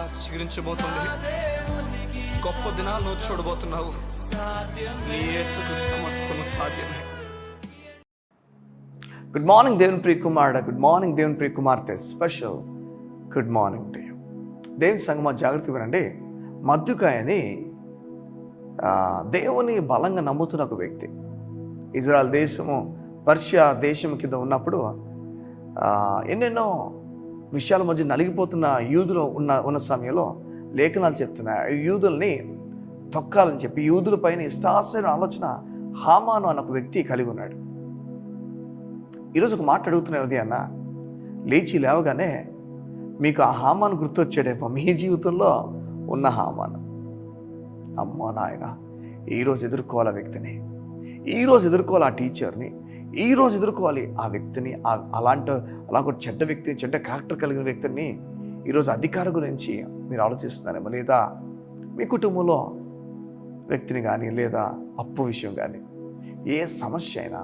మరలా చిగురించబోతుంది. గొప్ప దినాలను చూడబోతున్నావు. నీ యేసుకు సమస్తము సాధ్యమే. గుడ్ మార్నింగ్ దేవుని ప్రియ కుమారుడా, గుడ్ మార్నింగ్ దేవుని ప్రియ కుమార్తె, special good morning to you. దేవుని సంగమా జాగ్రత్త వినండి. మద్దుకాయని దేవుని బలంగా నమ్ముతున్న ఒక వ్యక్తి. ఇజ్రాయెల్ దేశము పర్షియా దేశం కింద ఉన్నప్పుడు ఎన్నెన్నో విషయాల మధ్య నలిగిపోతున్న యూదులు ఉన్న సమయంలో లేఖనాలు చెప్తున్నాయి. యూదుల్ని తొక్కాలని చెప్పి యూదుల పైన ఇష్టాసైన ఆలోచన హామాను అన్న ఒక వ్యక్తి కలిగి ఉన్నాడు. ఈరోజు ఒక మాట అడుగుతున్నది అన్న, లేచి లేవగానే మీకు ఆ హామాను గుర్తొచ్చాడేమో, మీ జీవితంలో ఉన్న హామాను. అమ్మా నాయన, ఈరోజు ఎదుర్కోవాలి ఆ వ్యక్తిని, ఈరోజు ఎదుర్కోవాలి ఆ టీచర్ని, ఈరోజు ఎదుర్కోవాలి ఆ వ్యక్తిని, అలాంటి చెడ్డ వ్యక్తిని, చెడ్డ క్యారెక్టర్ కలిగిన వ్యక్తిని. ఈరోజు అధికారం గురించి మీరు ఆలోచిస్తున్నారేమో, లేదా మీ కుటుంబంలో వ్యక్తిని కానీ, లేదా అప్పు విషయం కానీ, ఏ సమస్య అయినా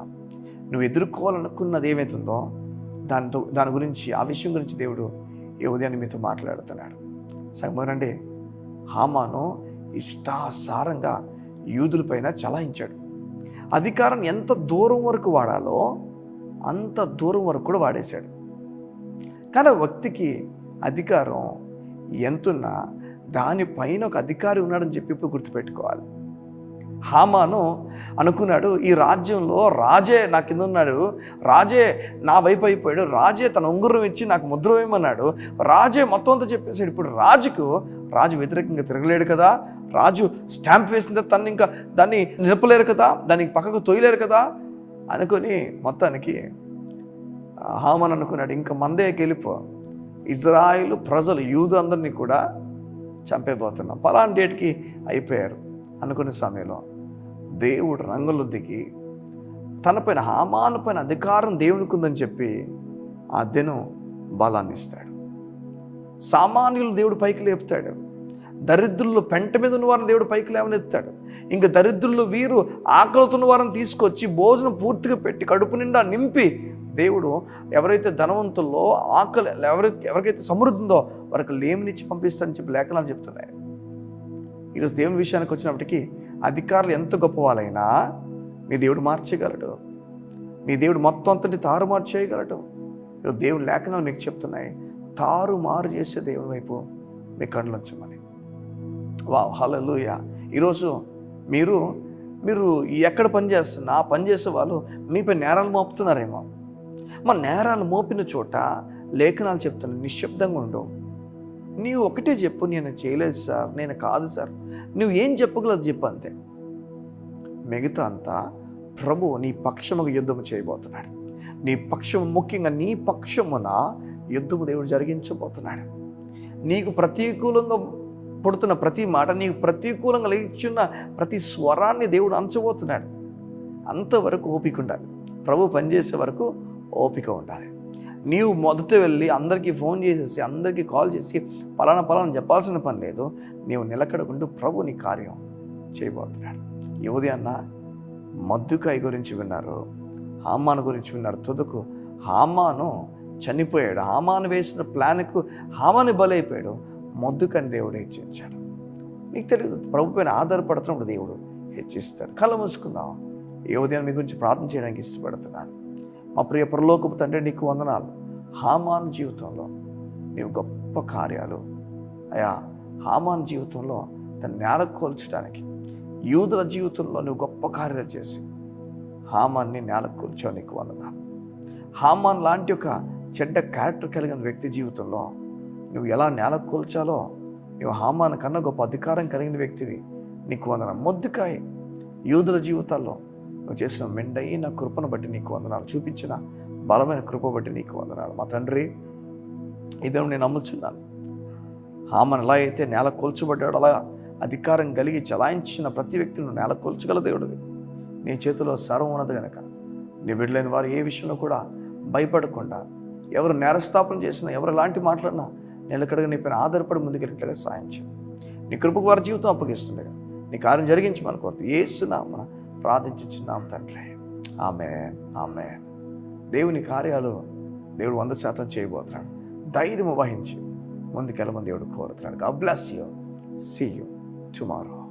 నువ్వు ఎదుర్కోవాలనుకున్నది ఏమవుతుందో దాని గురించి, ఆ విషయం గురించి దేవుడు ఈ ఉదయాన్ని మీతో మాట్లాడుతున్నాడు. సగమనండి, హామాను ఇష్టాసారంగా యూదులపైన చలాయించాడు. అధికారం ఎంత దూరం వరకు వాడాలో అంత దూరం వరకు కూడా వాడేశాడు. కానీ వ్యక్తికి అధికారం ఎంతున్నా దానిపైన ఒక అధికారి ఉన్నాడని చెప్పి ఇప్పుడు గుర్తుపెట్టుకోవాలి. హామాను అనుకున్నాడు, ఈ రాజ్యంలో రాజే నా కింద ఉన్నాడు, రాజే నా వైపు అయిపోయాడు, రాజే తన ఉంగురం ఇచ్చి నాకు ముద్ర వేయమన్నాడు, రాజే మొత్తం అంతా చెప్పేశాడు. ఇప్పుడు రాజు వ్యతిరేకంగా తిరగలేడు కదా, రాజు స్టాంప్ వేసిన తను ఇంకా దాన్ని నిలపలేరు కదా, దానికి పక్కకు తోయలేరు కదా అనుకొని మొత్తానికి హామాను అనుకున్నాడు, ఇంకా మందే గెలిపో, ఇజ్రాయిలు ప్రజలు యూదు అందరినీ కూడా చంపేపోతున్నాం, పలానా డేట్కి అయిపోయారు అనుకునే సమయంలో దేవుడు రంగులు దిగి తనపైన, హామాను పైన అధికారం దేవునికి ఉందని చెప్పి ఆ దినం బలాన్ని ఇస్తాడు. సామాన్యులు దేవుడు పైకి లేపుతాడు. దరిద్రులు పెంట మీద ఉన్న వారిని దేవుడు పైకి లేవనెత్తాడు. ఇంకా దరిద్రులు వీరు ఆకలితున్న వారిని తీసుకొచ్చి భోజనం పూర్తిగా పెట్టి కడుపు నిండా నింపి దేవుడు ఎవరైతే ధనవంతుల్లో ఆకలి, ఎవరికైతే సమృద్ధి ఉందో వారికి లేమినిచ్చి పంపిస్తాడని చెప్పి లేఖనాలు చెప్తున్నాయి. ఈరోజు దేవుని విషయానికి వచ్చినప్పటికీ అధికారులు ఎంత గొప్ప వాళ్ళైనా మీ దేవుడు మార్చగలడు. మీ దేవుడు మొత్తం అంతటి తారుమారు చేయగలడు. ఈరోజు దేవుని లేఖనాలు మీకు చెప్తున్నాయి, తారుమారు చేసే దేవుని వైపు మీ కళ్ళు ఉంచమని. వావ్, హల్లెలూయా. ఈరోజు మీరు ఎక్కడ పనిచేస్తున్నా ఆ పనిచేసే వాళ్ళు మీపై నేరాలు మోపుతున్నారేమో. మన నేరాలు మోపిన చోట లేఖనాలు చెప్తున్నాయి, నిశ్శబ్దంగా ఉండవు. నీవు ఒకటే చెప్పు, నేను చేయలేదు సార్, నేను కాదు సార్, నువ్వు ఏం చెప్పగలదు చెప్పు, అంతే. మిగతా అంతా ప్రభు నీ పక్షముగా యుద్ధము చేయబోతున్నాడు. నీ పక్షము, ముఖ్యంగా నీ పక్షమున యుద్ధము దేవుడు జరిగించబోతున్నాడు. నీకు ప్రతికూలంగా పుడుతున్న ప్రతి మాట, నీకు ప్రతికూలంగా లేచున్న ప్రతి స్వరాన్ని దేవుడు అంచబోతున్నాడు. అంతవరకు ఓపిక ఉండాలి. ప్రభు పనిచేసే వరకు ఓపిక ఉండాలి. నీవు మొదట వెళ్ళి అందరికీ ఫోన్ చేసేసి, అందరికీ కాల్ చేసి పలానా చెప్పాల్సిన పని లేదు. నీవు నిలకడకుంటూ ప్రభు నీ కార్యం చేయబోతున్నాడు. ఈ ఉదయాన్న మద్దుకాయ గురించి విన్నారు, హామాను గురించి విన్నారు. తుదకు హామాను చనిపోయాడు. హామాను వేసిన ప్లాన్కు హామాను బలైపోయాడు. మొద్దుకాయని దేవుడు హెచ్చించాడు. మీకు తెలియదు, ప్రభు పైన ఆధారపడుతున్నప్పుడు దేవుడు హెచ్చిస్తాడు. కళ్ళు మూసుకుందాం. ఈ ఉదయం మీ గురించి ప్రార్థన చేయడానికి ఇష్టపడుతున్నాను. మా ప్రియ పరలోకపు తండ్రి, నీకు వందనాలు. హామాను జీవితంలో నీవు గొప్ప కార్యాలు అయా, హామాను జీవితంలో తన నేలకు కోల్చడానికి, యూదుల జీవితంలో నువ్వు గొప్ప కార్యాలు చేసి హామాన్ని నేలకు కూల్చావు. నీకు వందనాలు. హామాన్ లాంటి ఒక చెడ్డ క్యారెక్టర్ కలిగిన వ్యక్తి జీవితంలో నువ్వు ఎలా నేలకు కూల్చాలో, నువ్వు హామాను కన్నా గొప్ప అధికారం కలిగిన వ్యక్తివి. నీకు వందనాలు. మొద్దుకాయ యూదుల జీవితాల్లో నువ్వు చేసిన మెండైన కృపను బట్టి నీకు వందనాలు, చూపించిన బలమైన కృప బట్టి నీకు వందనాలు. మా తండ్రి, ఇదే నేను నమ్ముచున్నాను. హామాను ఎలా అయితే నేల కొల్చబడ్డాడు, అలా అధికారం కలిగి చలాయించిన ప్రతి వ్యక్తిని నేల కొల్చగల దేవుడివి. నీ చేతిలో సర్వం ఉన్నది కనుక నీ బిడ్డలైన వారు ఏ విషయంలో కూడా భయపడకుండా, ఎవరు నేరస్థాపన చేసినా, ఎవరు ఎలాంటి మాట్లాడినా నిలకడగా నీ పైన ఆధారపడి ముందుకెళ్ళినట్లుగా సాయం చేయి. నీ కృపకు వారి జీవితం అప్పగిస్తుండగా నీ కార్యం జరిగించమని కోరుతూ యేసు నామమున ప్రార్థించుచున్నాం తండ్రి. ఆమేన్, ఆమేన్. దేవుని కార్యాలు దేవుడు 100% చేయబోతున్నాడు. ధైర్యం వహించి ముందుకెళ్ళమని దేవుడు కోరుతున్నాడు. God bless you. See you tomorrow.